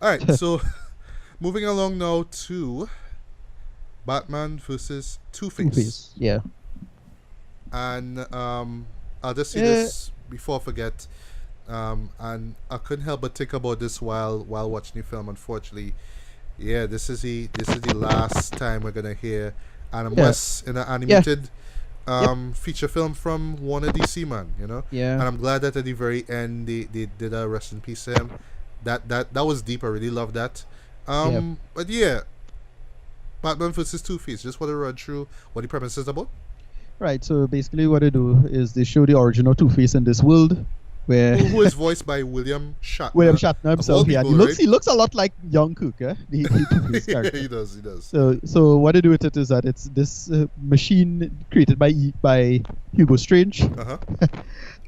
All right, so moving along now to Batman versus Two-Face. Two-Face. Yeah. And I'll just say Uh, this before I forget. And I couldn't help but think about this while watching the film. Unfortunately, yeah, this is the last time we're gonna hear Adam yeah. West in an Yeah. animated Yep. feature film from Warner DC, man. Yeah. And I'm glad that at the very end they did a rest in peace to him. That was deep. I really love that. Yeah. But yeah, Batman versus Two Face. Just want to run through what the premise is about. Right. So basically, what they do is they show the origin of Two-Face in this world, where Who is voiced by William Shatner? William Shatner of all himself. Yeah, people, right? he looks a lot like young Cook, the Two-Face Yeah, character. he does. He does. So what they do with it is that it's this machine created by Hugo Strange, Uh huh.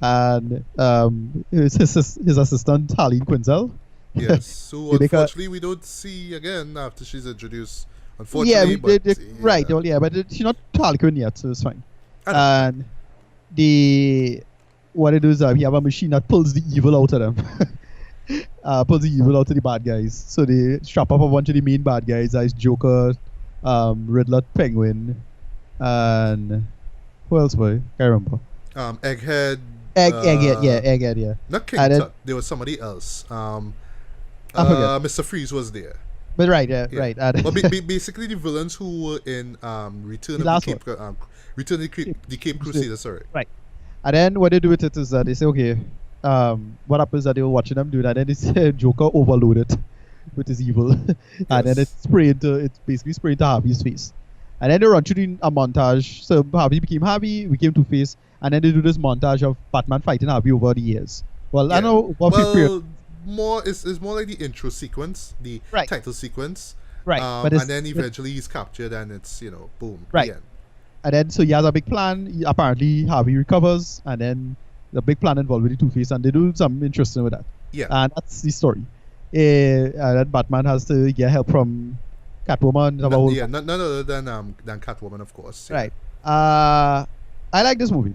and his assistant Harleen Quinzel. Yes. So They make a- unfortunately, we don't see again after she's introduced. Yeah, Unfortunately, but right. yeah. Well, yeah, but she's not Harley Quinn yet, so it's fine. I know. And what they do is you have a machine that pulls the evil out of them. Pulls the evil out of the bad guys. So they strap up a bunch of the main bad guys, as Joker, Riddler, Penguin, and who else, boy? Can't remember. Egghead. Egghead, yeah. Not King And then- Tut. There was somebody else. I forget. Mr. Freeze was there. But right, Yeah. right. And But basically, the villains who were in Return The of last the Cape, Return of the Cape Crusader. Sorry. Right. And then what they do with it is that they say, okay, what happens is that they were watching them do that, and they say Joker overloaded with his evil, and then it's basically sprayed into Harvey's face, and then they run through a montage. So Harvey became Two-Face, and then they do this montage of Batman fighting Harvey over the years. Well, I Yeah. know what period, More is more like the intro sequence, the Right. title sequence. right? But it's, And then eventually he's captured, and it's boom. Right. The end. and then so he has a big plan. Apparently Harvey recovers, and then the big plan involved with the Two-Face, and they do something interesting with that. Yeah. And that's the story. And Batman has to get help from Catwoman. None other than Catwoman, of course. Yeah. Right. I like this movie.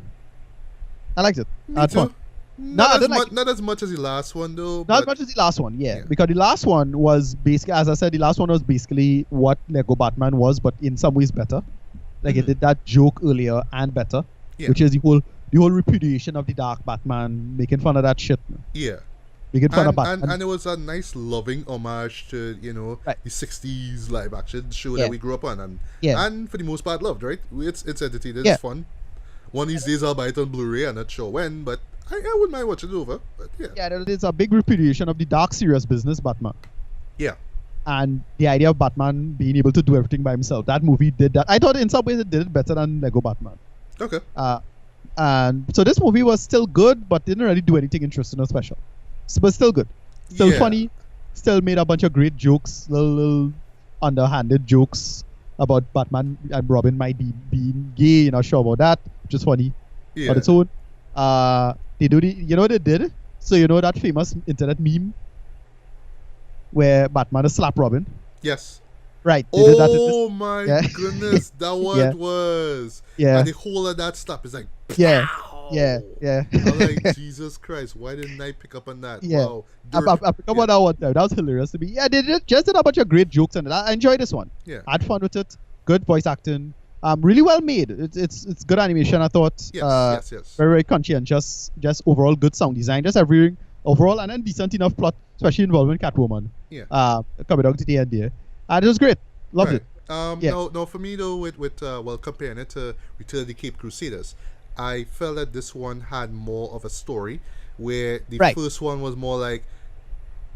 I liked it. I Me had too. fun. No, I don't like Not as much as the last one though. Not but as much as the last one, Yeah. because the last one was basically, as I said, the last one was basically what Lego Batman was, but in some ways better. Like it Mhm. did that joke earlier and better, Yeah. which is the whole repudiation of the Dark Batman, making fun of that shit, Yeah. making fun of And, Batman. and it was a nice loving homage to Right. the 60s live action show Yeah. that we grew up on, and Yeah. and for the most part loved, right? It's entertaining, Yeah. it's fun. One of these days I'll buy it on Blu-ray. I'm not sure when, but I wouldn't mind watching it over. But yeah. It's a big repudiation of the dark, serious business Batman. Yeah. And the idea of Batman being able to do everything by himself. That movie did that. I thought in some ways it did it better than Lego Batman. Okay. And so this movie was still good, but didn't really do anything interesting or special. But still good. Still Yeah. funny. Still made a bunch of great jokes, little underhanded jokes about Batman and Robin might be being gay. You're not sure about that, which is funny Yeah. on its own. They do what they did? So you know that famous internet meme where Batman is slap Robin? Yes. Right. They did that in this- Oh my Yeah. goodness, that what Yeah. it was. Yeah. And the whole of that stuff is like, Yeah. pow! Yeah. I'm like, Jesus Christ, why didn't I pick up on that? Yeah. Wow. I picked up on that one time. That was hilarious to me. Yeah, they just did a bunch of great jokes and I enjoyed this one. Yeah. I had fun with it. Good voice acting. Really well made. It's good animation, I thought. Yes. Very, very conscientious. Just overall good sound design. Just everything overall, and then decent enough plot, especially involving Catwoman. Yeah. Coming down to the end there. And it was great. Loved Right. it. Yeah. No, for me though, with comparing it to Return of the Cape Crusaders, I felt that this one had more of a story, where the Right. first one was more like,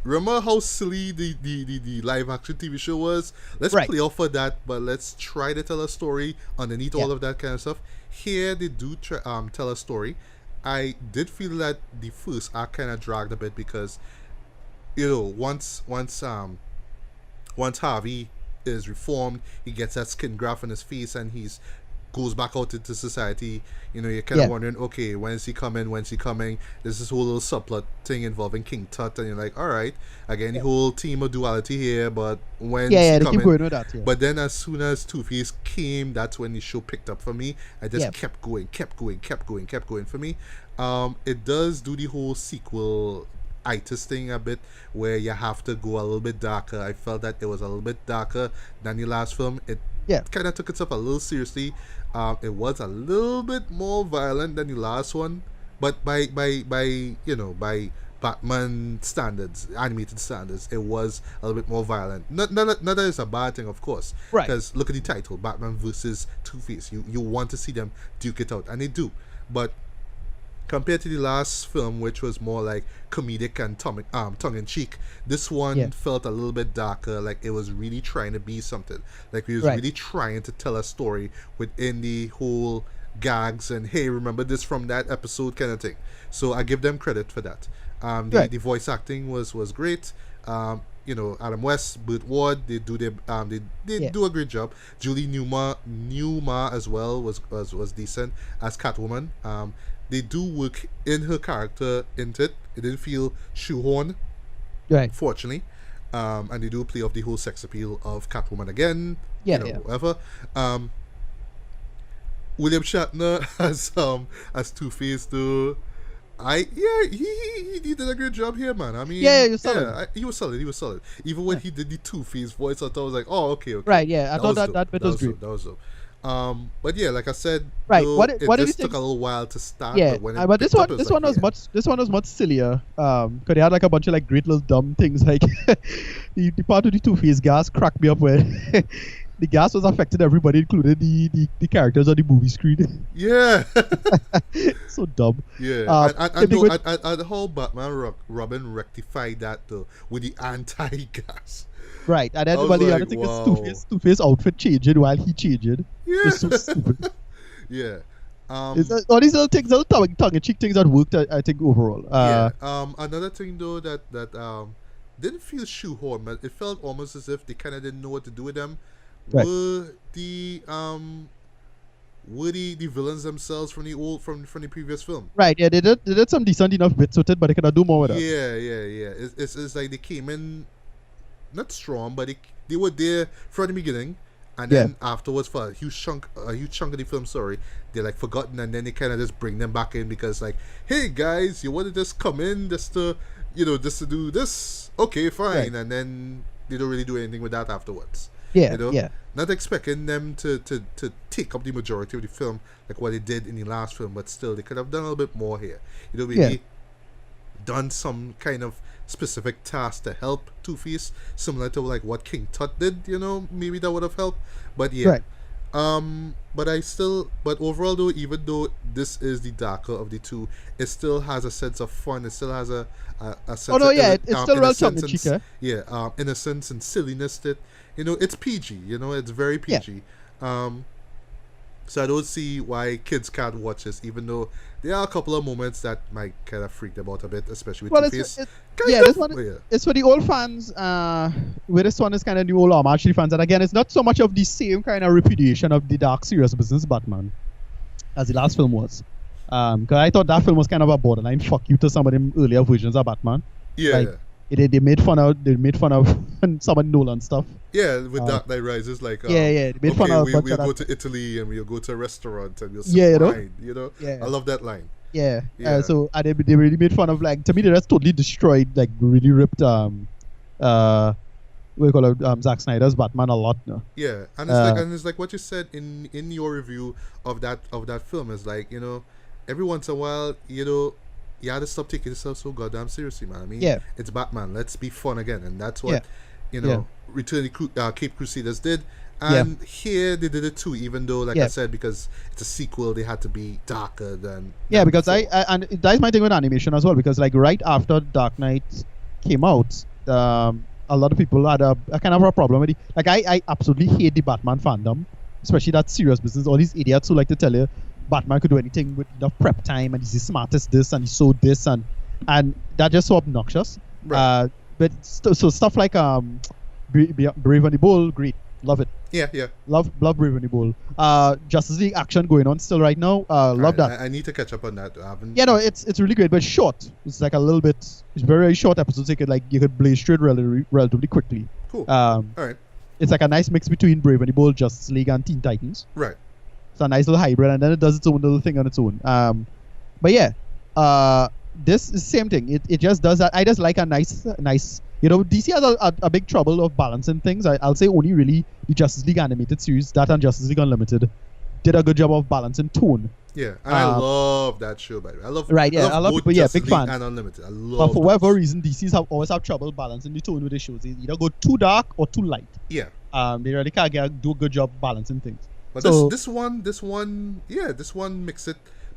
remember how silly the live action TV show was? Let's Right. play off of that, but let's try to tell a story underneath all of that kind of stuff. Here they do tell a story. I did feel that the first act kind of dragged a bit because, once Harvey is reformed, he gets that skin graft on his face and he's goes back out into society. You're kind of wondering, okay, when is he coming? When's he coming? There's this whole little subplot thing involving King Tut, and you're like, all right, again, the whole theme of duality here, but when's he They coming? keep going with that. Yeah. But then as soon as Two-Face came, that's when the show picked up for me. I just kept going for me. It does do the whole sequel itis thing a bit, where you have to go a little bit darker. I felt that it was a little bit darker than the last film. It kind of took itself a little seriously. It was a little bit more violent than the last one, but by Batman standards, animated standards, it was a little bit more violent. Not that it's a bad thing, of course. Right. Because look at the title, Batman versus Two-Face. You want to see them duke it out, and they do. But compared to the last film, which was more like comedic and tongue-in-cheek, this one felt a little bit darker. Like it was really trying to be something. Like we was really trying to tell a story within the whole gags and hey, remember this from that episode kind of thing. So I give them credit for that. The voice acting was great. Adam West, Burt Ward, they do their they do a great job. Julie Newmar as well was decent as Catwoman. They do work in her character into it. It didn't feel shoehorned, fortunately. And they do play off the whole sex appeal of Catwoman again. Whatever. William Shatner as Two-Face though. He did a great job here, man. I mean, he was solid. He was solid. Even when he did the Two-Face voice, I thought I was like, oh, okay. Right, yeah. I thought that bit was great. That was dope. But yeah, like I said, what it did just you took a little while to start. Yeah, but this one was much sillier. Because they had like a bunch of like great little dumb things. Like the part of the Two-Face gas cracked me up where the gas was affecting everybody, including the characters on the movie screen. Yeah. So dumb. Yeah. And the whole Batman Robin rectified that though with the anti-gas. Right, and then the other thing is Two-Face outfit changing while he changing. Yeah. It's so stupid. Yeah. All these little things, little tongue-in-cheek things that worked, I think, overall. Another thing though that didn't feel shoehorned, but it felt almost as if they kind of didn't know what to do with them. Right. Were the villains themselves from the previous film? Right. Yeah, they did some decent enough bits with it, but they could do more with it. Yeah. It's like they came in not strong, but they were there from the beginning, and then afterwards for a huge chunk of the film, they're like forgotten, and then they kind of just bring them back in because like, hey guys, you want to just come in just to do this? Okay, fine, and then they don't really do anything with that afterwards. Not expecting them to take up the majority of the film like what they did in the last film, but still they could have done a little bit more here. Maybe done some kind of specific task to help Two-Face, similar to like what King Tut did. Maybe that would have helped. But but overall though, even though this is the darker of the two, it still has a sense of fun. It still has a sense of it's still real tongue-in-cheek. Innocence and silliness that it's PG. It's very PG. So I don't see why kids can't watch this, even though there are a couple of moments that might kind of freak them out a bit, especially with Two-Face. It's for the old fans. Where this one is kind of the old homage to the fans, and again, it's not so much of the same kind of repudiation of the dark, serious business Batman as the last film was. Because I thought that film was kind of a borderline fuck you to some of the earlier versions of Batman. They made fun of some of Nolan stuff. Yeah, with Dark Knight Rises, like they made fun of. We'll go to Italy and we'll go to a restaurant and we'll sit wine. I love that line. So they really made fun of, like, to me they just totally destroyed, like really ripped what do you call it, Zack Snyder's Batman a lot. No? Yeah, and it's like what you said in your review of that film is like, every once in a while, you had to stop taking yourself so goddamn seriously, man. I mean, it's Batman. Let's be fun again, and that's what Return of the Caped Crusaders did. And here they did it too, even though, like I said, because it's a sequel, they had to be darker than. Because and that's my thing with animation as well, because like right after Dark Knight came out, a lot of people had a kind of a problem with it. Like I absolutely hate the Batman fandom, especially that serious business. All these idiots who like to tell you Batman could do anything with enough prep time, and he's the smartest this, and he's so this, and that's just so obnoxious. Right. But so stuff like Brave and the Bold, great, love it. Yeah. Love Brave and the Bold. Justice League action going on still right now. Love that. I need to catch up on that. I haven't. It's really great, but short. It's like a little bit. It's very short episodes. You could blaze through it relatively quickly. Cool. All right. It's like a nice mix between Brave and the Bold, Justice League, and Teen Titans. Right. It's a nice little hybrid, and then it does its own little thing on its own. But this is the same thing. It just does that. I just like a nice. DC has a big trouble of balancing things. I'll say only really the Justice League animated series, that and Justice League Unlimited, did a good job of balancing tone. Yeah, and I love that show, by the way. I love both people, Justice big fan. And Unlimited. I love. But for whatever reason, DCs always have trouble balancing the tone with the shows. They either go too dark or too light. Yeah. They really can't do a good job balancing things. But so, this one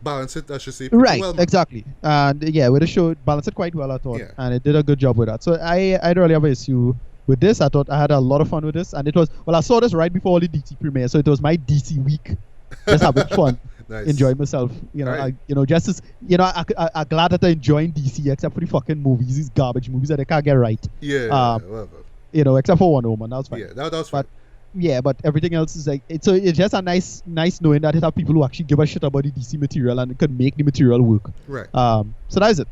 balance it, I should say. Right, well. Exactly. And with the show, it balanced it quite well, I thought. Yeah. And it did a good job with that. So I don't really have an issue with this. I thought I had a lot of fun with this. And it was, I saw this right before all the DC premiere, so it was my DC week. Just having fun. Nice. Enjoying myself. Right. Just as, I'm glad that I'm enjoying DC, except for the fucking movies, these garbage movies that they can't get right. Yeah. Whatever. Except for Wonder Woman, that was fine. Yeah, that was fine. But everything else is like it's just a nice knowing that it have people who actually give a shit about the DC material and can make the material work. Right. So that is it.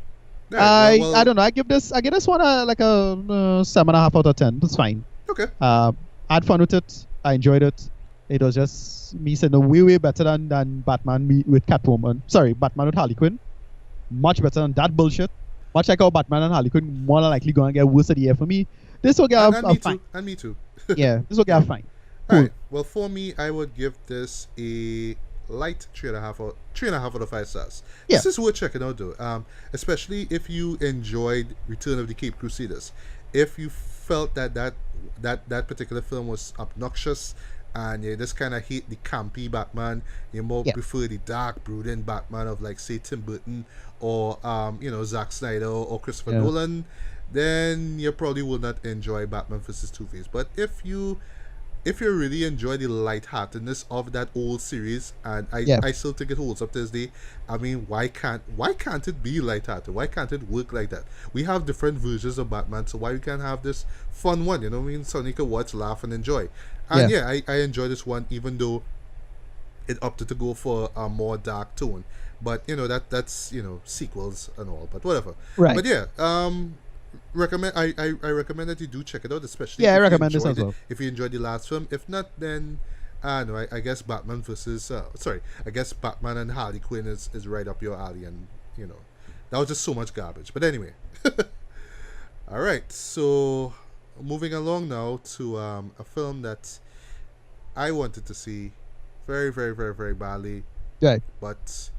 Right, I don't know. I give this one a 7.5 out of 10. That's fine. Okay. I had fun with it. I enjoyed it. It was just me saying way better than Batman with Catwoman. Sorry, Batman with Harley Quinn. Much better than that bullshit. Much like how Batman and Harley Quinn more than likely going to get worse of the year for me. This will get fine. And me too. Yeah, this will get fine. Cool. Alright. Well, for me, I would give this a light 3.5 out of 5 stars. Yeah. This is worth checking out, though. Especially if you enjoyed Return of the Cape Crusaders. If you felt that particular film was obnoxious and you just kind of hate the campy Batman, you more prefer the dark, brooding Batman of, like, say, Tim Burton or Zack Snyder or Christopher Nolan, then you probably will not enjoy Batman vs. Two-Face. But if you really enjoy the lightheartedness of that old series, and I still think it holds up to this day, I mean, why can't it be lighthearted? Why can't it work like that? We have different versions of Batman, so why we can't have this fun one? You know what I mean? So you can watch, laugh, and enjoy. And I enjoy this one, even though it opted to go for a more dark tone. But that's sequels and all. But whatever. Right. But I recommend that you do check it out, especially I recommend this as well. If you enjoyed the last film. If not, then I guess Batman and Harley Quinn is right up your alley, and that was just so much garbage. But anyway. All right, so moving along now to a film that I wanted to see very, very, very, very badly. Right. But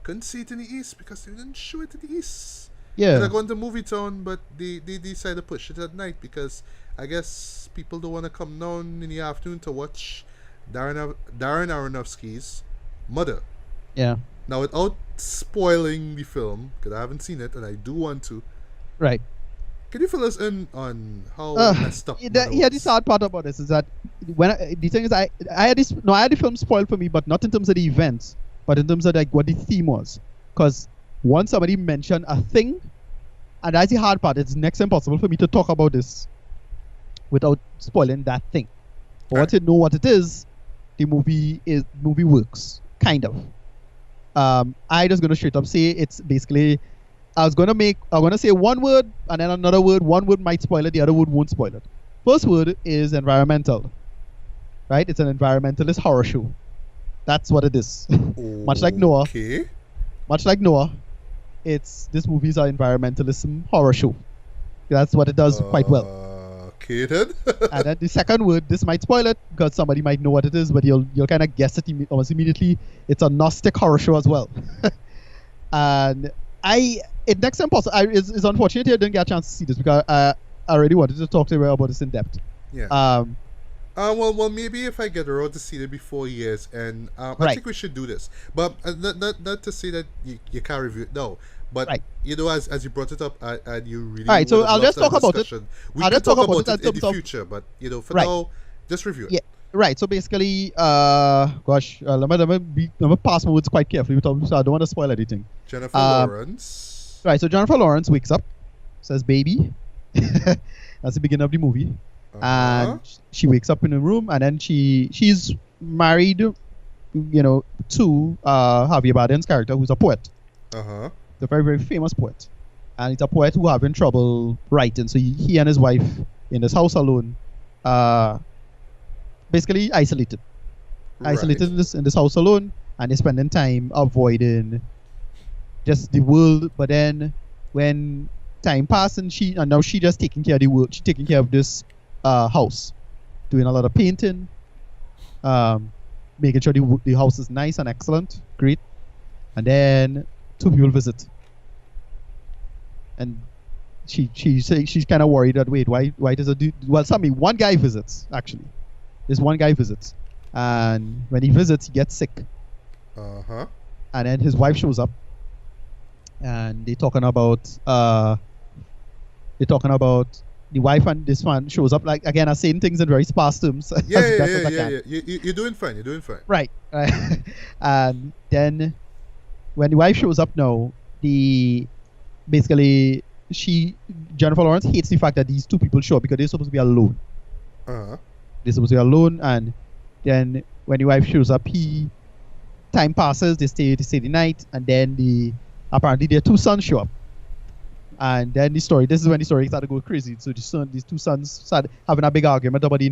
couldn't see it in the East because they didn't show it in the East. Yeah. They're going to Movie Town, but they decided to push it at night because I guess people don't want to come down in the afternoon to watch Darren Aronofsky's Mother. Yeah. Now, without spoiling the film, because I haven't seen it and I do want to. Right. Can you fill us in on how messed up? The sad part about this is that the thing is I had the film spoiled for me, but not in terms of the events, but in terms of like what the theme was. Because once somebody mentioned a thing, and that's the hard part, it's next to impossible for me to talk about this without spoiling that thing. But once you know what it is, the movie works, kind of. I just gonna straight up say it's basically I'm gonna say one word and then another word. One word might spoil it, the other word won't spoil it. First word is environmental. Right? It's an environmentalist horror show. That's what it is. Much like Noah. This movie is an environmentalism horror show. That's what it does quite well. Okay then. And then the second word, this might spoil it because somebody might know what it is, but you'll kind of guess it almost immediately. It's a Gnostic horror show as well. And it's unfortunate I didn't get a chance to see this because I already wanted to talk to you about this in depth. Yeah. Well, maybe if I get around to see it before years, and I think we should do this. But not to say that you can't review it, no. But as you brought it up, and you really. All right, so I'll just talk about it. We can talk about it in the future, but for now, just review it. Yeah. Right. So basically, let me pass my words quite carefully, so I don't want to spoil anything. Jennifer Lawrence. Right. So Jennifer Lawrence wakes up, says "baby." That's the beginning of the movie. And she wakes up in a room, and then she's married, to Javier Bardem's character, who's a poet. A very, very famous poet, and he's a poet who having trouble writing. So he and his wife in this house alone, basically isolated in this house alone, and they're spending time avoiding just the world. But then when time passed and now she just taking care of the world. She taking care of this house, doing a lot of painting, making sure the house is nice and excellent, great. And then two people visit, and she's kind of worried that why does it do well? One guy visits actually. This one guy visits, and when he visits, he gets sick. Uh-huh. And then his wife shows up, and they're talking about the wife, and this one shows up, like, again, are saying things in very sparse terms. Yeah. You're doing fine. Right. And then when the wife shows up now, Jennifer Lawrence hates the fact that these two people show up because they're supposed to be alone. Uh-huh. They're supposed to be alone, and then when the wife shows up, time passes, they stay the night, and then apparently their two sons show up. And then this is when the story started to go crazy. So these two sons started having a big argument about the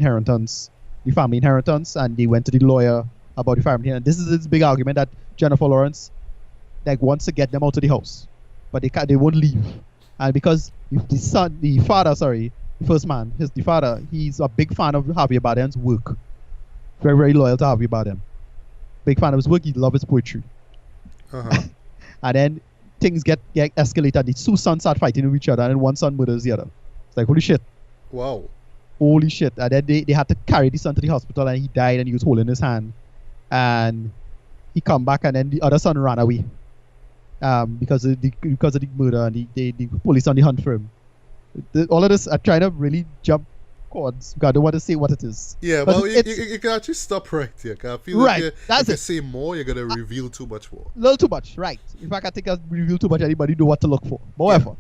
family inheritance, and they went to the lawyer about the family. And this is this big argument that Jennifer Lawrence wants to get them out of the house, but they won't leave. And because the father, he's a big fan of Javier Bardem's work. Very, very loyal to Javier Bardem. Big fan of his work. He loves his poetry. Uh-huh. And then things get escalated. The two sons start fighting with each other, and one son murders the other. It's like, holy shit. Wow. Holy shit. And then they had to carry the son to the hospital, and he died, and he was holding his hand. And he come back, and then the other son ran away. Because of the murder, and the police on the hunt for him. All of this, I'm trying to really jump chords because I don't want to say what it is. Yeah, well, you can actually stop right here. I feel right, like if you say more, you're going to reveal too much more. A little too much, right. In fact, I think I reveal too much, anybody know what to look for. But whatever.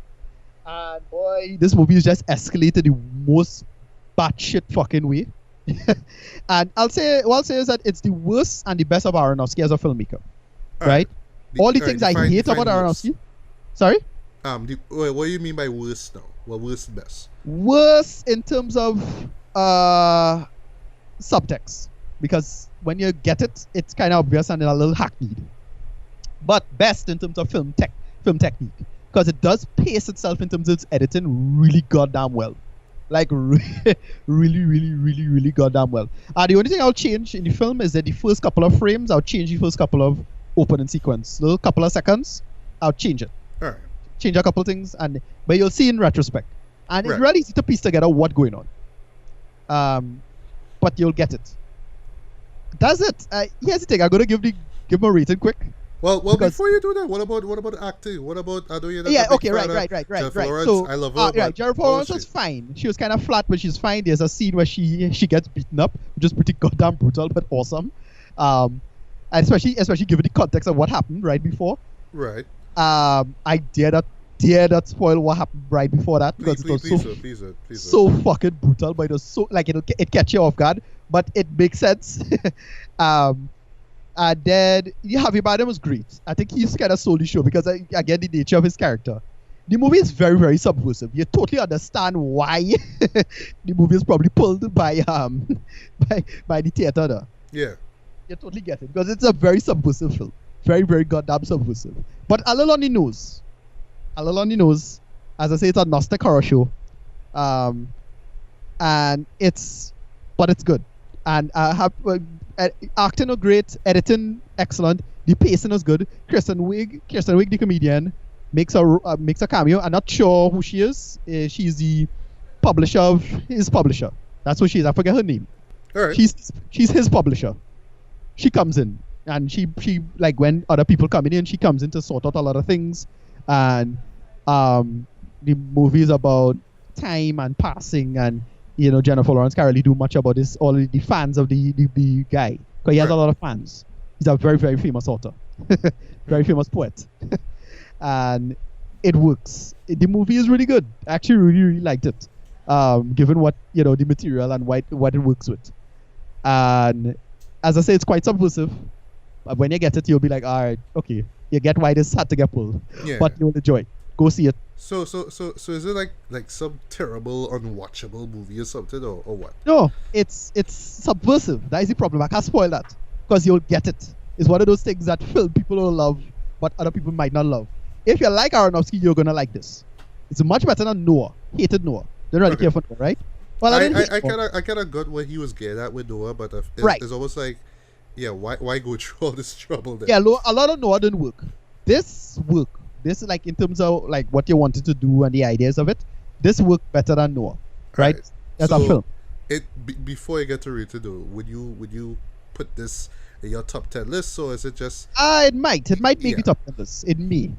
And boy, this movie is just escalated the most batshit fucking way. And I'll say is that it's the worst and the best of Aronofsky as a filmmaker. Right? All the things I hate about Aronofsky. Sorry? What do you mean by worst now? Well, worst and best. Worst in terms of subtext, because when you get it, it's kind of obvious and a little hackneyed. But best in terms of film technique, because it does pace itself in terms of its editing really goddamn well. Like really, really goddamn well. The only thing I'll change in the film is that the first couple of frames, I'll change the first couple of opening sequence, little couple of seconds, I'll change it. All right. Change a couple things, but you'll see in retrospect, and it's really easy to piece together what's going on. But you'll get it. That's it. Here's the thing. I'm gonna give him a rating quick. Well, before you do that, what about acting? What about Adoye? Yeah, okay, right. So I love her. Right, Jennifer Lawrence was fine. She was kind of flat, but she's fine. There's a scene where she gets beaten up, which is pretty goddamn brutal, but awesome. And especially given the context of what happened right before. Right. I dare not spoil what happened right before that, because please. So fucking brutal, but it was so, like, it catch you off guard, but it makes sense. And then Javier Bardem was great. I think he's kind of sold the show because, again, the nature of his character. The movie is very, very subversive. You totally understand why the movie is probably pulled by the theater there. Yeah. You totally get it, because it's a very subversive film. Very, very goddamn subversive. But a little on the nose. As I say, it's a Gnostic horror show. And it's good. And acting are great, editing excellent, the pacing is good. Kristen Wiig, the comedian, makes a cameo. I'm not sure who she is. She's the publisher of his publisher. That's who she is. I forget her name. All right. She's his publisher. She comes in. And she like, when other people come in, she comes in to sort out a lot of things. And the movie is about time and passing, and Jennifer Lawrence can't really do much about this. All the fans of the guy, because he has a lot of fans. He's a very, very famous author, very famous poet, and it works. The movie is really good. I actually really liked it, given what the material and what it works with. And as I say, it's quite subversive. But when you get it, you'll be like, all right, okay, you get why this had to get pulled. Yeah. But you'll enjoy it. Go see it. So is it like some terrible, unwatchable movie or something, or what? No, it's subversive. That is the problem. I can't spoil that, because you'll get it. It's one of those things that film people will love, but other people might not love. if you like Aronofsky, you're gonna like this. It's much better than Noah. Hated Noah. Don't really care for Noah, right? Well, I kind of got what he was getting at with Noah, but it's almost like, yeah, why go through all this trouble then? Yeah, a lot of Noah didn't work. This work. This is like in terms of like what you wanted to do and the ideas of it. This worked better than Noah, right? As a film. Before you get to rate it though, would you put this in your top 10 list, or is it just? It might make the top 10 list. It may,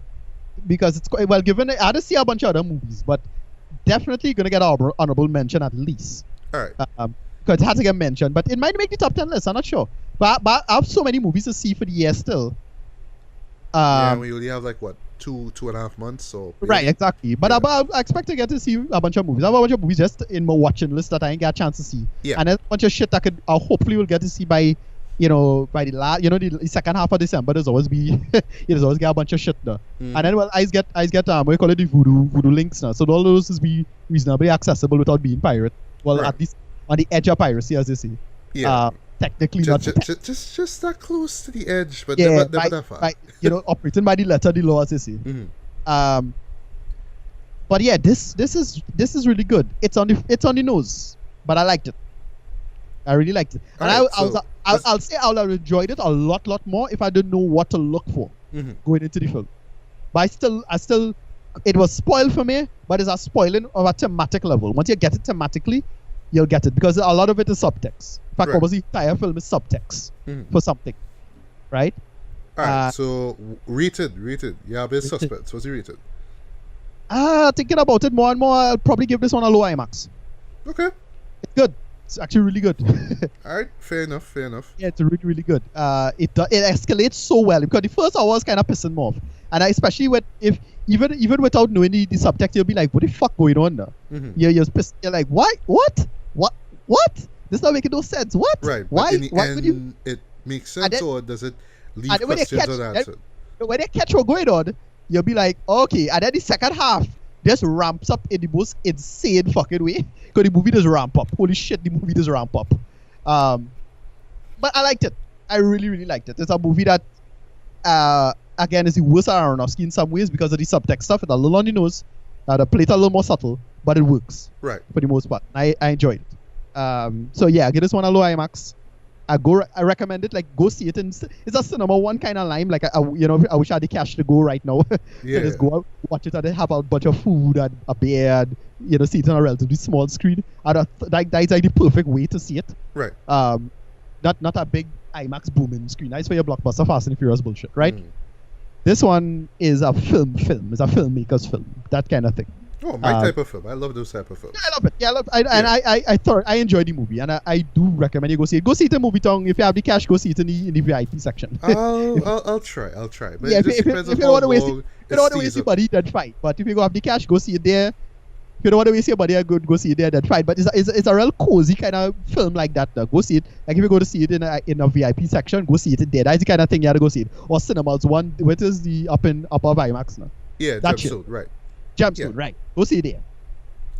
because it's quite well given. I had to see a bunch of other movies, but definitely gonna get an honorable mention at least. All right. Because it had to get mentioned, but it might make the top 10 list. I'm not sure. But I have so many movies to see for the year still. We only have like what 2.5 months, so right, exactly. But I expect to get to see a bunch of movies. I have a bunch of movies just in my watching list that I ain't got a chance to see. Yeah. And there's a bunch of shit that I hopefully will get to see by the second half of December. There's always get a bunch of shit there. And then I get what you call it, the voodoo links now. So all those is be reasonably accessible without being pirate. Well, at least on the edge of piracy, as they say. Yeah. Technically just that close to the edge, but never that far. Operating by the letter of the law, as they say. But yeah, this is really good. It's on the nose, but I liked it. I really liked it, and I'll say I would have enjoyed it a lot more if I didn't know what to look for going into the film. But I still, it was spoiled for me, but it's a spoiling of a thematic level. Once you get it thematically, you'll get it, because a lot of it is subtext. In fact, almost the entire film is subtext for something, right? Alright, so rated. Yeah, a bit suspense. What's he rated? Thinking about it more and more, I'll probably give this one a low IMAX. Okay. It's good. It's actually really good. Alright, fair enough. Yeah, it's really, really good. It escalates so well, because the first hour was kind of pissing me off, and especially even without knowing the subtext, you'll be like, what the fuck going on now? You're pissed. You're like, what? This not making no sense. What? Right. Why? But in the Why end, would you? it makes sense, or does it leave when questions unanswered? When they catch what's going on, you'll be like, okay. And then the second half just ramps up in the most insane fucking way, because the movie does ramp up. Holy shit, the movie does ramp up. But I liked it. I really, really liked it. It's a movie that, again, is the worst of Aronofsky in some ways because of the subtext stuff. It's a little on the nose. The plate a little more subtle, but it works. Right. For the most part. I enjoyed it. So yeah, give this one a low IMAX. I recommend it. Like, go see it. It's a cinema one kind of lime. Like, I wish I had the cash to go right now. Yeah. Just go out, watch it, and then have a bunch of food and a beer, and see it on a relatively small screen. And that's like the perfect way to see it. Right. Not a big IMAX booming screen. Nice for your blockbuster Fast and Furious bullshit, right? This one is a film. It's a filmmaker's film. That kind of thing. Oh, my type of film. I love those type of films. Yeah, I love it. And I thought I enjoyed the movie, and I do recommend you go see it. Go see it in Movie Town. If you have the cash, go see it in the VIP section. I'll try. But yeah, it just depends on how long you don't want to waste your money, then fine. But if you go have the cash, go see it there. If you don't want to waste your money, go see it there, then fine. But it's a real cozy kind of film like that. Go see it. Like if you go to see it in a VIP section, go see it in there. That's the kind of thing you have to go see it. Or cinemas one, which is the upper IMAX now. Yeah, Jumpsuit, right. Jumpsuit, right. Go see it there.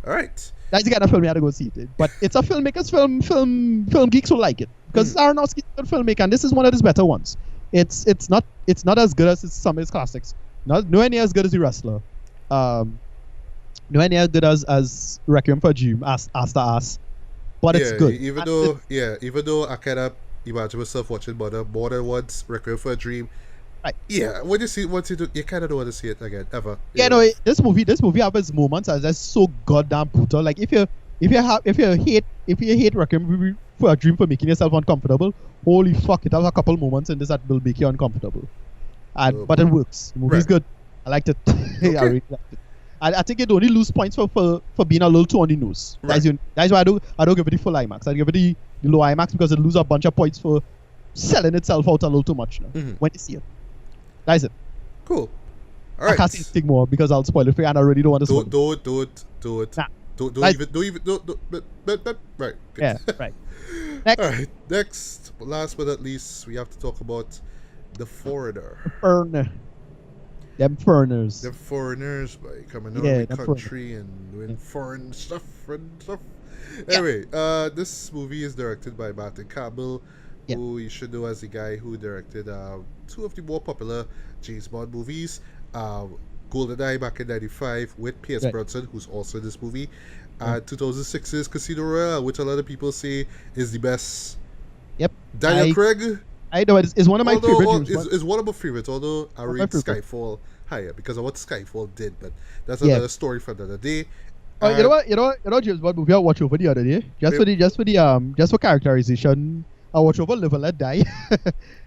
All right. That's the kind of film you have to go see it. But it's a filmmaker's film. Film geeks will like it, because Aronofsky's a good filmmaker, and this is one of his better ones. It's not as good as some of his classics. Nowhere near as good as The Wrestler. Nowhere near as good as Requiem for a Dream, Ass to Ass. But it's good. Even though I kind of imagine myself watching more than once Requiem for a Dream. Right. Yeah, when you see it once, you kind of don't want to see it again ever. Yeah, no, this movie has its moments as that's so goddamn brutal. Like if you hate Requiem for a Dream for making yourself uncomfortable, holy fuck, it has a couple moments in this that will make you uncomfortable. But it works. The movie is good. I liked it. Okay. I really liked it. I think it only lose points for being a little too on the nose. Right. That's why I don't give it the full IMAX. I give it the low IMAX because it lose a bunch of points for selling itself out a little too much now when you see it. That's it. Cool. All right. I can't say anything more because I'll spoil it for you, and I really don't want to spoil it. Don't. Nah. Right. Good. Yeah, right. Next. All right. Next, last but not least, we have to talk about The Foreigner. Them foreigners. The foreigners by coming out of the country and doing foreign stuff and stuff. Anyway, this movie is directed by Martin Campbell, who you should know as the guy who directed two of the more popular James Bond movies. GoldenEye back in 95 with Pierce Right. Brosnan, who's also in this movie. 2006's Casino Royale, which a lot of people say is the best. Yep. Daniel Craig, I know it's one of my favorite James Bond. is one of my favorites, although I One of my rate favorite. Skyfall higher because of what Skyfall did, but that's Yeah. another story for another day. Oh, you know what James Bond movie I watched over the other day? Just for characterization, I watched over Live and Let Die.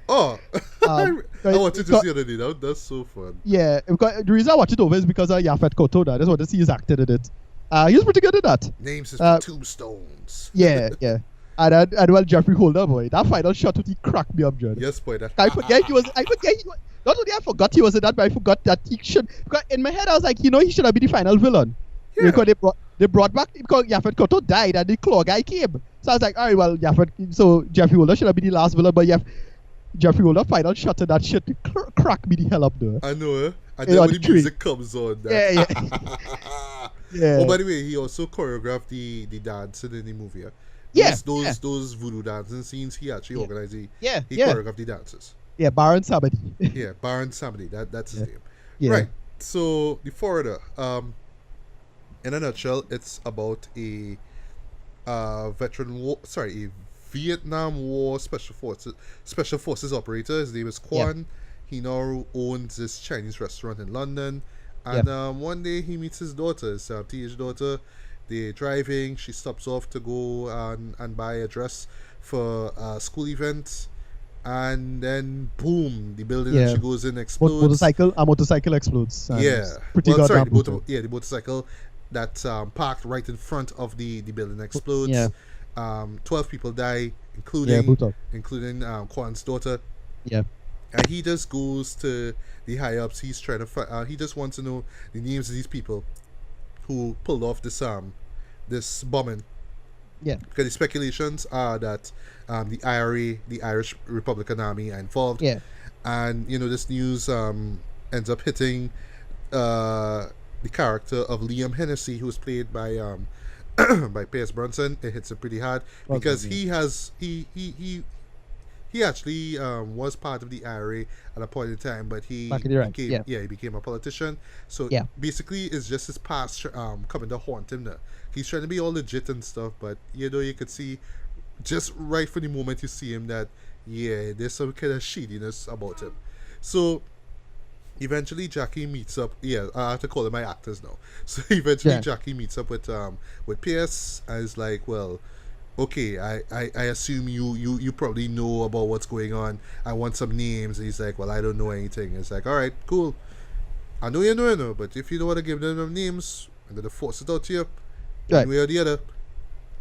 Oh, I watched it because- just the other day. That's so fun. Yeah, because the reason I watched it over is because of Yaphet Kotto. I just want to see his acting in it. He was pretty good at that. Names is Tombstones. Yeah, yeah. And well, Jeffrey Holder, boy, that final shot with he cracked me up, John. Yes, boy. That I forget he was. Not only I forgot he was in that, but I forgot that he should. Because in my head, I was like, he should have been the final villain. Yeah. Because they brought back because Yaphet Kotto died and the claw guy came. So I was like, all right, well, so Jeffrey Holder should have been the last villain, but Jeffrey Holder final shot of that shit to crack me the hell up, though. I know, And Yeah, then on when the the tree. music comes on, Yeah. Yeah. Oh, by the way, he also choreographed the dancing in the movie. Yeah, Those voodoo dancing scenes, he actually organized. He choreographed the dances. Yeah, Baron Samedi. Yeah, Baron Samedi. That's his name. Yeah. Right. So the Foreigner. In a nutshell, it's about a Vietnam War special forces operator. His name is Quan. He now owns this Chinese restaurant in London. And one day he meets his daughter, his teenage daughter. They're driving. She stops off to go and buy a dress for a school event. And then, boom, the building that she goes in explodes. A motorcycle explodes. Yeah. Pretty goddamn brutal. The motorcycle that's parked right in front of the building explodes. Yeah. 12 people die, including brutal. Kwan's daughter. Yeah. And he just goes to the high ups. He's trying to he just wants to know the names of these people who pulled off this bombing. Yeah. Because the speculations are that the IRA, the Irish Republican Army, are involved. Yeah. And this news ends up hitting the character of Liam Hennessy, who was played by by Pierce Brosnan. It hits him pretty hard because he actually was part of the IRA at a point in time, but he became a politician. So basically, it's just his past coming to haunt him now. He's trying to be all legit and stuff, but you could see just right from the moment you see him that there's some kind of shadiness about him. So eventually Jackie meets up. I have to call them my actors now. So eventually Jackie meets up with Pierce and is like, well, okay, I assume you probably know about what's going on. I want some names. And he's like, well, I don't know anything. It's like, all right, cool. I know you know, but if you don't want to give them names, I'm gonna force it out to you, one way or the other.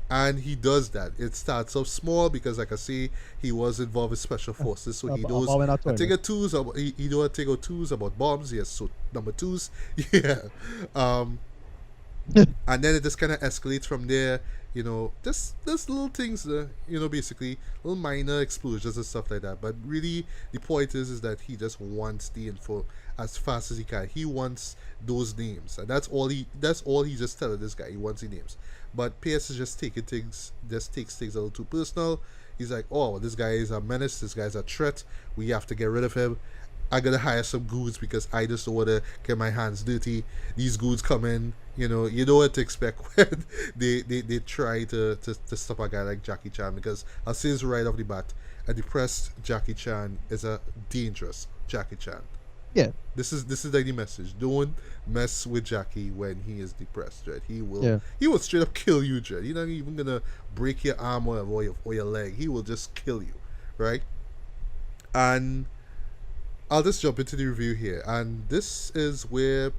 And he does that. It starts off small because, like I say, he was involved with special forces, so he knows a thing or twos about he knows a thing or twos about bombs. Yes, so number twos, and then it just kind of escalates from there. Just little things, basically little minor explosions and stuff like that. But really, the point is that he just wants the info as fast as he can. He wants those names, and that's all he's just telling this guy. He wants the names. But Pierce is just takes things a little too personal. He's like, oh, this guy is a menace. This guy's a threat. We have to get rid of him. I gotta hire some goons because I just don't want to get my hands dirty. These goons come in, you know what to expect when they try to stop a guy like Jackie Chan, because I'll say this right off the bat, a depressed Jackie Chan is a dangerous Jackie Chan. Yeah. This is like the message. Don't mess with Jackie when he is depressed, right? He will straight up kill you, Jed. He's not even gonna break your arm or your leg. He will just kill you, right? And I'll just jump into the review here, and this is where,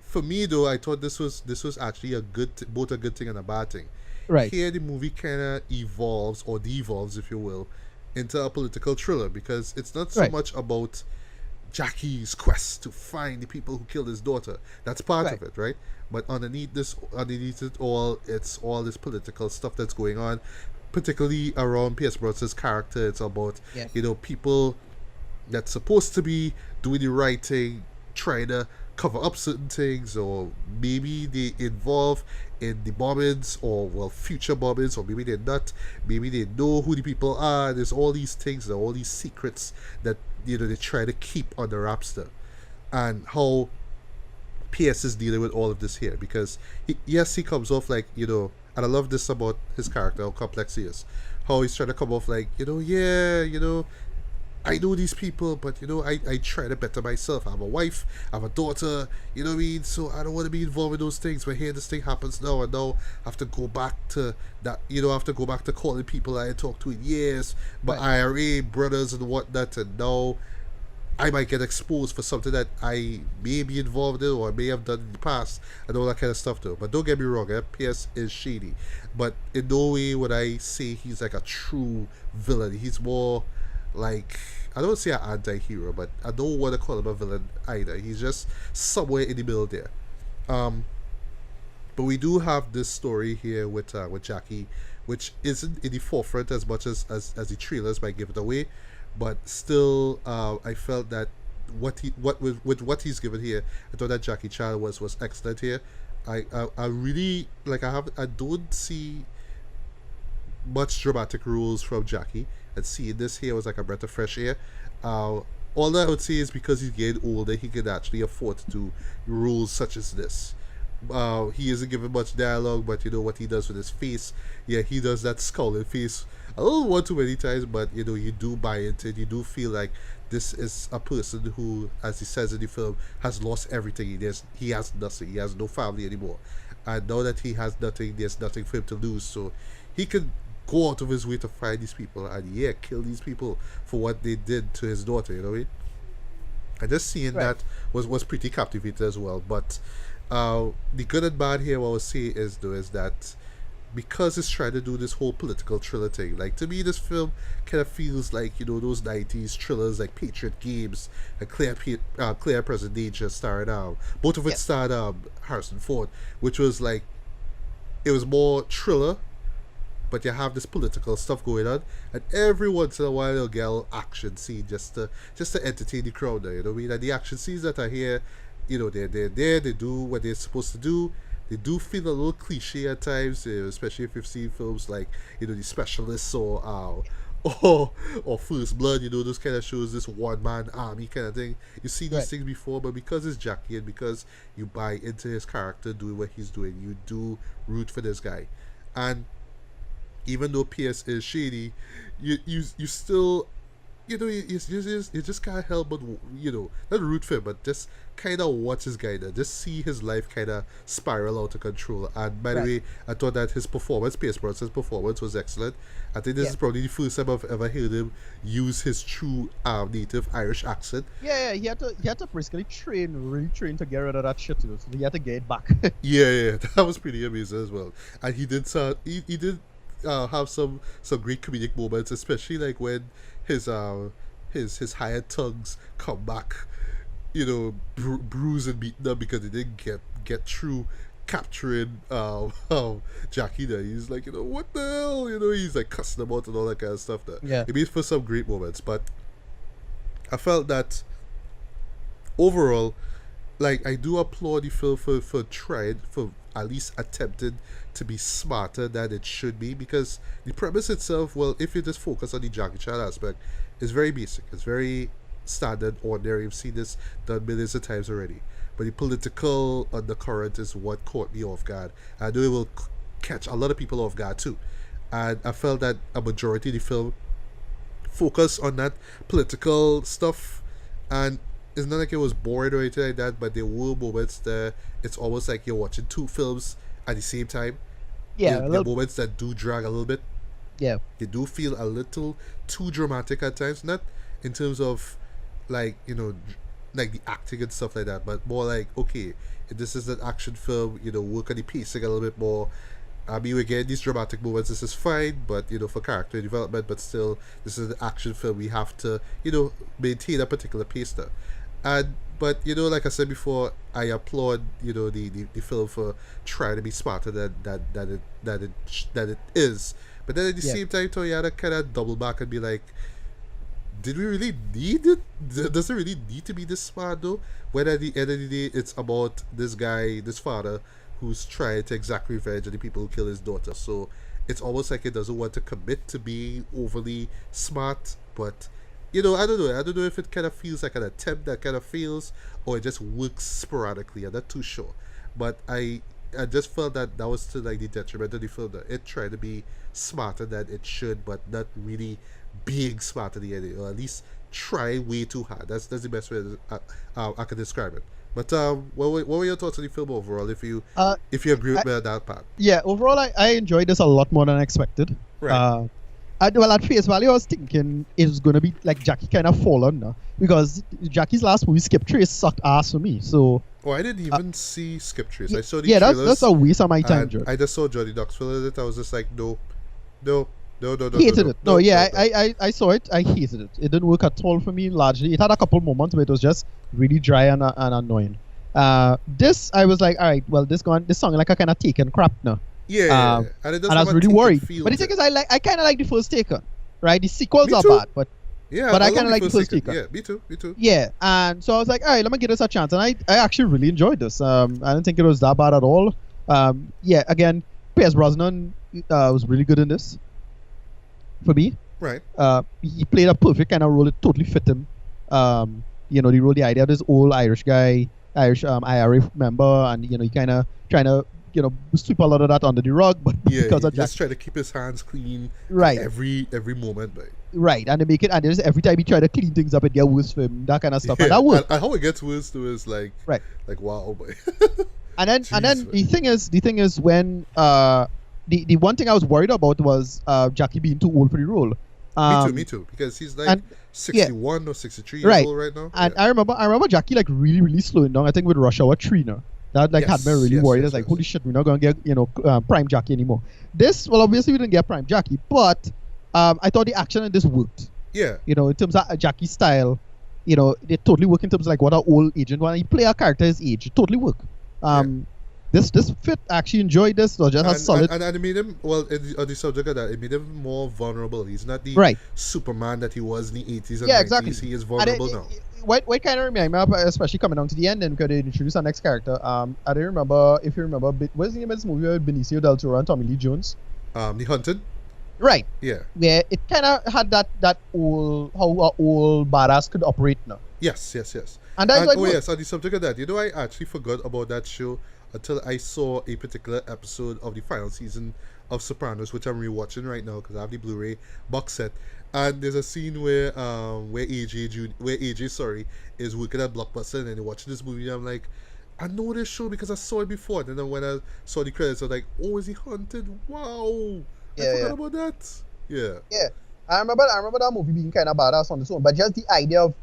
for me though, I thought this was actually both a good thing and a bad thing. Right. Here the movie kind of evolves or devolves, if you will, into a political thriller, because it's not so much about Jackie's quest to find the people who killed his daughter. That's part of it, right? But underneath it all, it's all this political stuff that's going on, particularly around Pierce Brosnan's character. It's about people that's supposed to be doing the right thing, trying to cover up certain things, or maybe they involve in the bombings, or future bombings, or maybe they're not. Maybe they know who the people are. There's all these things, all these secrets that they try to keep under wraps there, and how PS is dealing with all of this here because yes, he comes off like, and I love this about his character, how complex he is, how he's trying to come off like, yeah, I know these people, but I try to better myself. I have a wife, I have a daughter, you know what I mean? So I don't want to be involved in those things. But here this thing happens now, and now I have to go back to that, I have to go back to calling people I had talked to in years, my IRA brothers and whatnot, and now I might get exposed for something that I may be involved in or I may have done in the past and all that kind of stuff too. But don't get me wrong, PS is shady. But in no way would I say he's like a true villain. He's more like, I don't say an anti-hero, but I don't want to call him a villain either. He's just somewhere in the middle there. But we do have this story here with Jackie, which isn't in the forefront as much as the trailers might give it away. But still, I felt that with what he's given here, I thought that Jackie Chan was excellent here. I really like. I don't see much dramatic roles from Jackie, and seeing this here was like a breath of fresh air. All that I would say is because he's getting older, he can actually afford to do roles such as this. He isn't given much dialogue, but what he does with his face, yeah, he does that scowling face a little one too many times, but you do buy into it. You do feel like this is a person who, as he says in the film, has lost everything. He has nothing. He has no family anymore, and now that he has nothing, there's nothing for him to lose. So he could go out of his way to find these people and kill these people for what they did to his daughter. You know what I mean? And just seeing that was pretty captivating as well. But the good and bad here, what I would say is that because it's trying to do this whole political thriller thing, like to me this film kind of feels like those 90s thrillers like Patriot Games and Clear Present Danger starring both of it starred Harrison Ford, which was like, it was more thriller, but you have this political stuff going on, and every once in a while you'll get a little action scene just to entertain the crowd there, you know what I mean? And the action scenes that are here, they're there, they do what they're supposed to do. They do feel a little cliche at times, especially if you've seen films like, The Specialists or First Blood, those kind of shows, this one-man army kind of thing. You've seen these things before, but because it's Jackie and because you buy into his character doing what he's doing, you do root for this guy. And even though PS is shady, you still, you just can't help but, not root for him, but just kind of watch this guy there. Just see his life kind of spiral out of control. And by the way, I thought that his performance, Pierce Brosnan's performance, was excellent. I think this is probably the first time I've ever heard him use his true native Irish accent. Yeah, he had to basically really train to get rid of that shit, so he had to get it back. yeah, that was pretty amazing as well. And he did have some great comedic moments, especially like when his hired thugs come back, bruised and beaten up because they didn't get through capturing Jackie there. He's like, what the hell? He's like cussing them out and all that kind of stuff there. Yeah. It made for some great moments, but I felt that overall, like, I do applaud the film for trying, for at least attempted to be smarter than it should be, because the premise itself, well, if you just focus on the Jackie Chan aspect, is very basic. It's very standard, ordinary. You've seen this done millions of times already. But the political undercurrent is what caught me off guard. I know it will catch a lot of people off guard too. And I felt that a majority of the film focused on that political stuff, and it's not like it was boring or anything like that, but there were moments that it's almost like you're watching two films at the same time. Yeah, there are moments that do drag a little bit. Yeah, they do feel a little too dramatic at times, not in terms of like like the acting and stuff like that, but more like, okay, if this is an action film, work on the pacing a little bit more. I mean, again, these dramatic moments, this is fine, but for character development, but still, this is an action film. We have to maintain a particular pace there. But like I said before, I applaud the film for trying to be smarter than it is. But then at the same time, Toyota kind of double back and be like, did we really need it? Does it really need to be this smart though? When at the end of the day, it's about this guy, this father, who's trying to exact revenge on the people who killed his daughter. So it's almost like it doesn't want to commit to being overly smart, but I don't know. I don't know if it kind of feels like an attempt that kind of fails, or it just works sporadically. I'm not too sure, but I just felt that that was to like the detriment of the film. That it tried to be smarter than it should, but not really being smart at the end, or at least try way too hard. That's the best way I can describe it. But what were your thoughts on the film overall? If you agree with me on that part, Yeah, overall, I enjoyed this a lot more than I expected. right? Well, at face value, I was thinking it was going to be like Jackie kind of fall under, because Jackie's last movie, Skip Trace, sucked ass for me. So, Oh, I didn't even see Skip Trace. I saw the yeah, trailers. that's a waste of my time, and George. I just saw Johnny Knoxville in it. I was just like, no, no, no, no, no, Hated no, it. no, No, yeah, no. I saw it. I hated it. It didn't work at all for me. Largely, it had a couple moments, but it was just really dry and annoying. This I was like, all right, well, this song like a kind of Taken crap now. Yeah, and it does And I have was a really Taken worried. feel But the to thing it. is, I kind of like the first Taken, right? The sequels Me are too. bad, but Yeah, but I love kinda like the first Taken. Taken. Yeah, me too, me too. yeah. And so I was like, all right, let me give this a chance. And I actually really enjoyed this. I didn't think it was that bad at all. Yeah, again, Pierce Brosnan was really good in this. For me, Right. he played a perfect kind of role. It totally fit him. The idea of this old Irish guy, Irish IRA member, and he kind of trying to sweep a lot of that under the rug, but Yeah, because of he Jack, just try to keep his hands clean. Right. Every moment, right. right, and they make it, and there's every time he try to clean things up, it get worse for him, that kind of stuff, and Yeah, that worked. and how it gets worse too is like, Right. like wow, boy. And then Jeez, the thing is when the one thing I was worried about was Jackie being too old for the role. Me too, because he's like and- 61 or 63 years Right. old right now. And Yeah. I remember Jackie like really, really slowing down. I think with Rush Hour 3 now. That like had me really Yes, worried. yes, It's like, yes. holy shit, we're not gonna get prime Jackie anymore. This, well, obviously we didn't get prime Jackie, but I thought the action in this worked. Yeah, In terms of Jackie's style, it totally worked in terms of like what our old agent when he play a character his age. It totally worked. This fit. I actually enjoyed this. So just a solid. and it made him, well, on the subject of that, it made him more vulnerable. He's not the Right. Superman that he was in the 80s and Yeah, 90s. exactly. He is And vulnerable now. What kind of remind me of, especially coming down to the end, and because they introduced our next character. I don't remember if you remember. What's the name of this movie with Benicio del Toro and Tommy Lee Jones? The Hunted. Right. Yeah. Where it kind of had that old how a old badass could operate now. Yes. And that's Oh yes, on the subject of that, I actually forgot about that show until I saw a particular episode of the final season of Sopranos, which I'm rewatching right now because I have the Blu-ray box set. And there's a scene where AJ is working at Blockbuster and then watching this movie. And I'm like, I know this show because I saw it before. And then when I saw the credits, I was like, oh, is he Hunted? Wow, I forgot about that. Yeah. Yeah, I remember that movie being kind of badass on its own, but just the idea of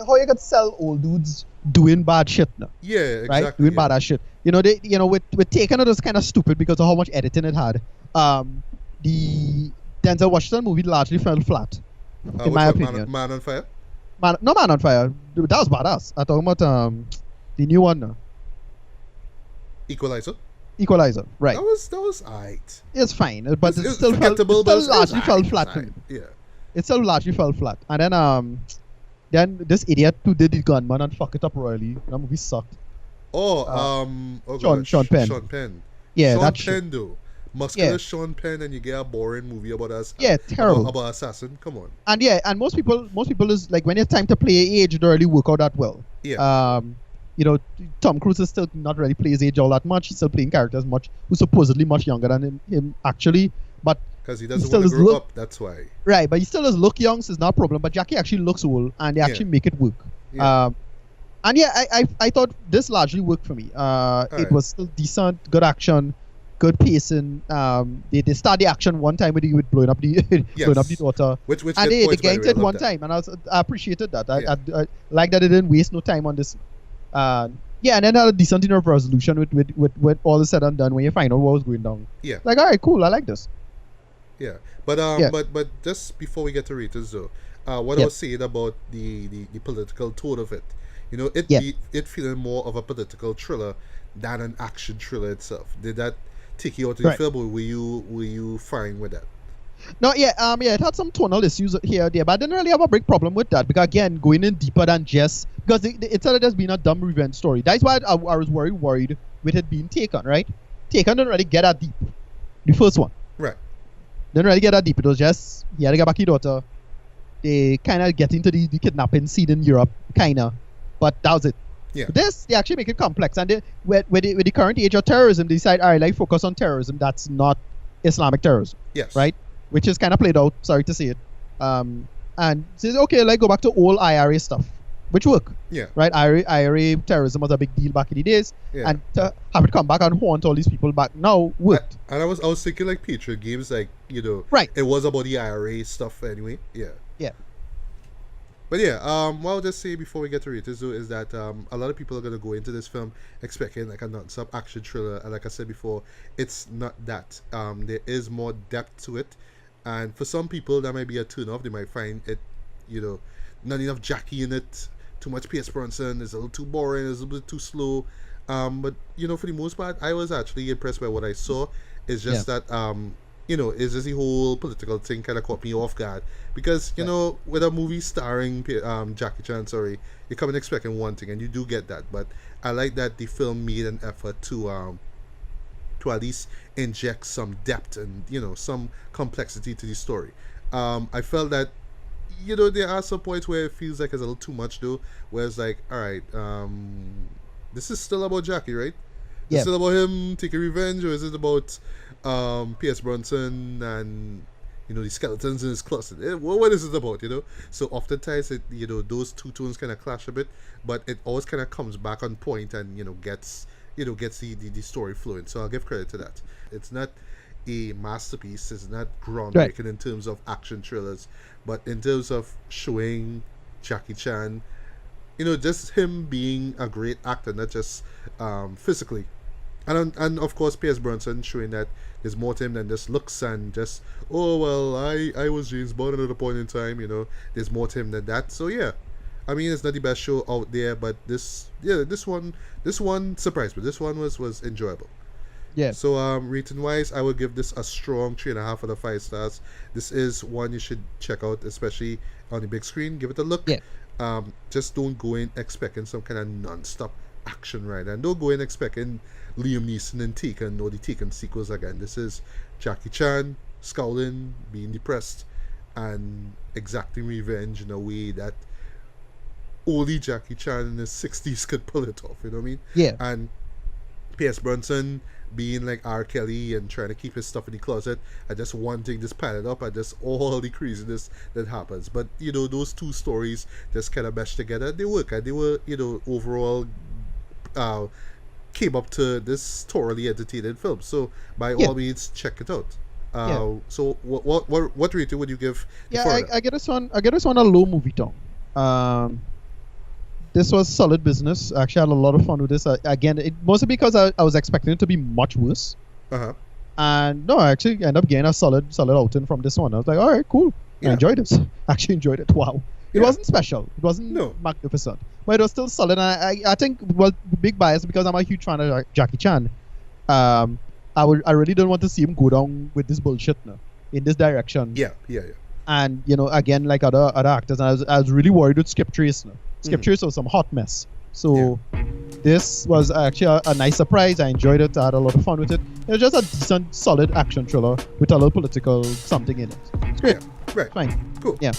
how you could sell old dudes doing bad shit now. Yeah, exactly. Right, doing yeah. badass shit. With Taken, it was kind of stupid because of how much editing it had. The Denzel Washington movie largely fell flat, in my opinion. Man on Fire. Man on Fire. Dude, that was badass. I'm talking about the new one now. Equalizer. Equalizer, right? That was alright. It's fine, but it It's still forgettable, but it's largely fell alright, flat it's for me. alright. Yeah. It still largely fell flat. And then this idiot who did the gunman and fuck it up royally. That movie sucked. Sean Penn. Sean Penn. Yeah, Sean that shit. Penn though. Muscular Yeah. Sean Penn, and you get a boring movie about us. Yeah, terrible. About assassin. Come on. And most people is like when it's time to play age, it don't really work out that well. Yeah. Tom Cruise is still not really plays age all that much. He's still playing characters who's supposedly much younger than him actually, but Because he doesn't still want to is grow look- up. That's why. right. But he still does look young, so it's not a problem. But Jackie actually looks old, and they actually make it work. Yeah. And yeah, I thought this largely worked for me. It Alright. was still decent, good action, good pacing. They start the action one time with blowing up the blowing up the daughter. Which And get they points, by get the way. it I one love that. time, and I appreciated that. Yeah. I like that they didn't waste no time on this. And then had a decent enough resolution with all is said and done when you find out what was going down. Yeah. Like, all right, cool, I like this. Yeah, but Yeah. but just before we get to ratings though, what I Yeah. was saying about the political tone of it, Yeah. it feeling more of a political thriller than an action thriller itself. Did that take you out of the Right. film, or were you fine with that? No, it had some tonal issues here or there, but I didn't really have a big problem with that because again, going in deeper than just because it started as being a dumb revenge story. That's why I was worried with it being Taken, right? Taken didn't really get that deep. The first one Right. didn't really get that deep. It was just he had to get back his daughter. they kind of get into the kidnapping scene in Europe, kind of, but that was it. Yeah. This, they actually make it complex, and with the current age of terrorism, they decide, all right, like focus on terrorism that's not Islamic terrorism. Yes. Right? Which is kind of played out, sorry to say it. And says, okay, like go back to old IRA stuff, which work. Yeah. Right? IRA terrorism was a big deal back in the days, Yeah. and to have it come back and haunt all these people back now worked. And I was thinking like Patriot games, like, you know, Right. it was about the IRA stuff anyway. Yeah. Yeah. But yeah, what I'll just say before we get to ratings though is that a lot of people are gonna go into this film expecting like a non-stop action thriller, and like I said before, it's not that. There is more depth to it, and for some people that might be a turn-off. They might find it, you know, not enough Jackie in it, too much Pierce Brosnan, it's a little too boring, it's a little bit too slow. But you know, for the most part, I was actually impressed by what I saw. It's just that you know, is just the whole political thing kind of caught me off guard, because you know, with a movie starring Jackie Chan, you come in expecting one thing and you do get that. But I like that the film made an effort to at least inject some depth and, you know, some complexity to the story. I felt that, you know, there are some points where it feels like it's a little too much though, where it's like, all right, this is still about Jackie, right? Yeah. Is it about him taking revenge, or is it about Pierce Brosnan and, you know, the skeletons in his closet? What is it about, you know? So oftentimes, you know, those two tones kind of clash a bit, but it always kind of comes back on point and, you know, gets the story flowing. So I'll give credit to that. It's not a masterpiece. It's not groundbreaking in terms of action thrillers, but in terms of showing Jackie Chan, you know, just him being a great actor, not just physically. And of course, Pierce Brosnan showing that there's more to him than just looks and just, oh, well, I was James Bond at a point in time, you know. There's more to him than that. So, yeah. I mean, it's not the best show out there, but this one surprised me. This one was enjoyable. Yeah. So, rating-wise, I would give this a strong 3.5 out of 5 stars. This is one you should check out, especially on the big screen. Give it a look. Yeah. Just don't go in expecting some kind of non-stop action ride, and don't go in expecting Liam Neeson and Taken or the Taken sequels again. This is Jackie Chan scowling, being depressed, and exacting revenge in a way that only Jackie Chan in his 60s could pull it off, you know what I mean? Yeah. And Pierce Brosnan being like R. Kelly and trying to keep his stuff in the closet and just wanting this piled up and just all the craziness that happens. But, you know, those two stories just kind of meshed together. They work, and they were, you know, overall came up to this thoroughly entertaining film. So by all means, check it out. So what rating would you give? I get this one a low movie tone. This was solid business. Actually, I had a lot of fun with this. Again, mostly because I was expecting it to be much worse. And no, I actually ended up getting a solid outing from this one. I was like, all right, cool. I enjoyed this. Actually enjoyed it. Wow. It wasn't special. It wasn't magnificent. But it was still solid. And I think, well, big bias because I'm a huge fan of Jackie Chan. I really don't want to see him go down with this bullshit now, in this direction. Yeah. And, you know, again, like other actors, and I was really worried with Skip Trace now. Skip Trace was some hot mess. So this was actually a nice surprise. I enjoyed it. I had a lot of fun with it. It was just a decent, solid action thriller with a little political something in it. It's great. Yeah, right. Fine. Cool. Yeah.